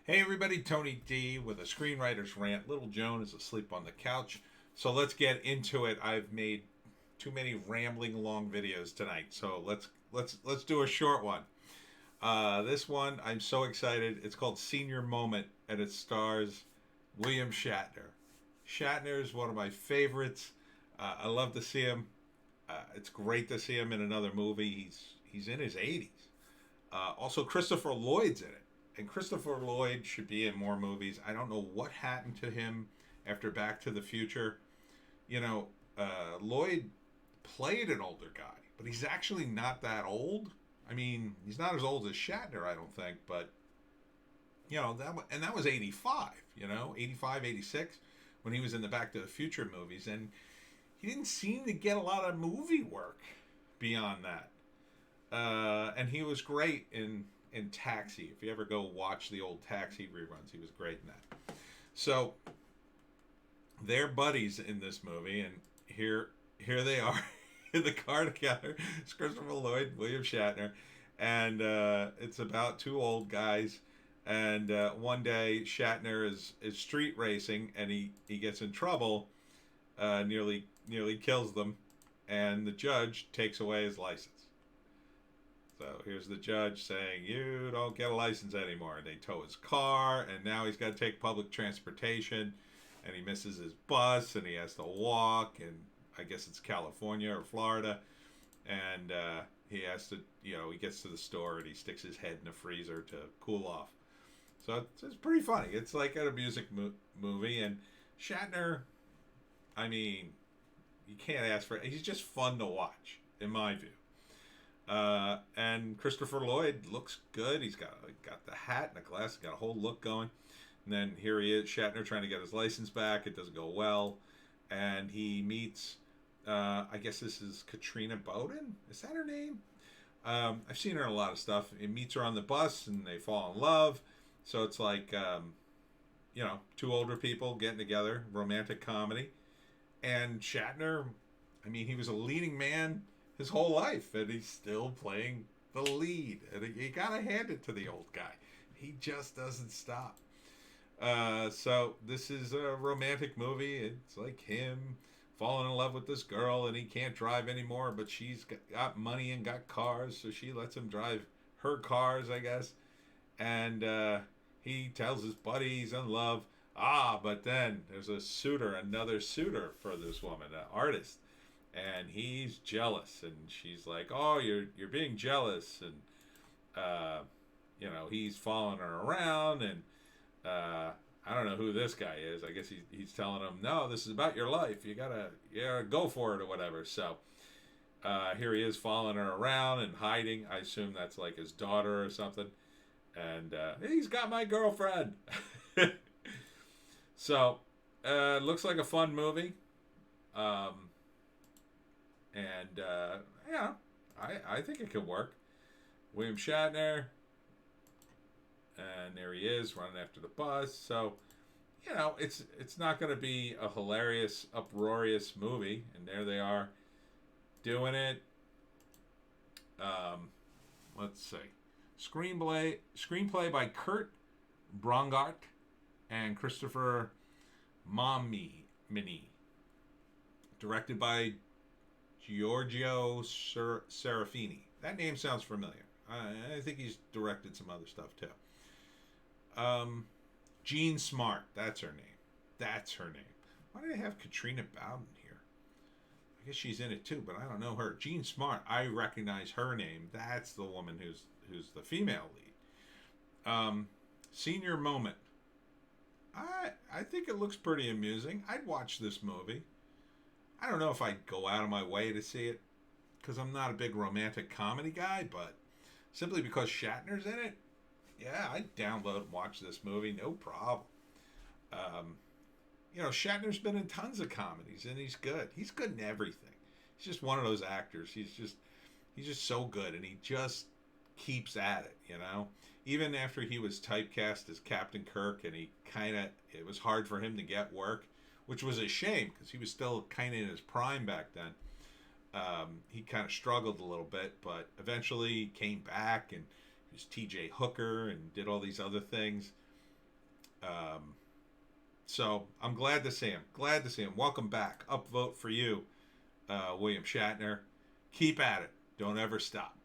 Hey everybody, Tony D with a Screenwriter's Rant. Little Joan is asleep on the couch, so let's get into it. I've made too many rambling long videos tonight, so let's do a short one. This one I'm so excited. It's called Senior Moment, and it stars William Shatner. Shatner is one of my favorites. I love to see him. It's great to see him in another movie. He's in his 80s. Also, Christopher Lloyd's in it. And Christopher Lloyd should be in more movies. I don't know what happened to him after Back to the Future. You know, Lloyd played an older guy, but he's actually not that old. I mean, he's not as old as Shatner, I don't think, but that was 85, 85, 86 when he was in the Back to the Future movies, and he didn't seem to get a lot of movie work beyond that. And he was great in Taxi. If you ever go watch the old Taxi reruns, he was great in that. So they're buddies in this movie, and here they are in the car together. It's Christopher Lloyd, William Shatner, and it's about two old guys. And one day Shatner is street racing, and he gets in trouble, nearly kills them, and the judge takes away his license. So here's the judge saying, "You don't get a license anymore." And they tow his car, and now he's got to take public transportation, and he misses his bus, and he has to walk, and I guess it's California or Florida, and he has to, he gets to the store, and he sticks his head in the freezer to cool off. So it's pretty funny. It's like a music movie, and Shatner, I mean, you can't ask for it. He's just fun to watch, in my view. And Christopher Lloyd looks good. He's got the hat and the glasses, got a whole look going. And then here he is, Shatner, trying to get his license back. It doesn't go well, and he meets. I guess this is Katrina Bowden. Is that her name? I've seen her in a lot of stuff. He meets her on the bus, and they fall in love. So it's like, two older people getting together, romantic comedy. And Shatner, I mean, he was a leading man his whole life, and he's still playing the lead. And you gotta hand it to the old guy. He just doesn't stop. So this is a romantic movie. It's like him falling in love with this girl, and he can't drive anymore, but she's got money and got cars, so she lets him drive her cars, I guess. And he tells his buddy he's in love. But then there's another suitor for this woman, an artist, and he's jealous, and she's like, "Oh, you're being jealous," and he's following her around, and I don't know who this guy is. I guess he's telling him, "No, this is about your life. You gotta go for it," or whatever. So here he is following her around and hiding. I assume that's like his daughter or something, and he's got my girlfriend. So looks like a fun movie. And I think it could work. William Shatner, and there he is running after the bus. So, it's not going to be a hilarious, uproarious movie. And there they are doing it. Let's see, screenplay by Kurt Brongart and Christopher Mini, directed by Giorgio Serafini. That name sounds familiar. I think he's directed some other stuff too. Jean Smart. That's her name. Why do they have Katrina Bowden here? I guess she's in it too, but I don't know her. Jean Smart. I recognize her name. That's the woman who's the female lead. Senior Moment. I think it looks pretty amusing. I'd watch this movie. I don't know if I'd go out of my way to see it, because I'm not a big romantic comedy guy, but simply because Shatner's in it, yeah, I'd download and watch this movie, no problem. Shatner's been in tons of comedies, and he's good. He's good in everything. He's just one of those actors. He's just so good, and he just keeps at it, Even after he was typecast as Captain Kirk, and it was hard for him to get work, which was a shame because he was still kind of in his prime back then. He kind of struggled a little bit, but eventually came back, and he was T.J. Hooker and did all these other things. So I'm glad to see him. Glad to see him. Welcome back. Upvote for you, William Shatner. Keep at it. Don't ever stop.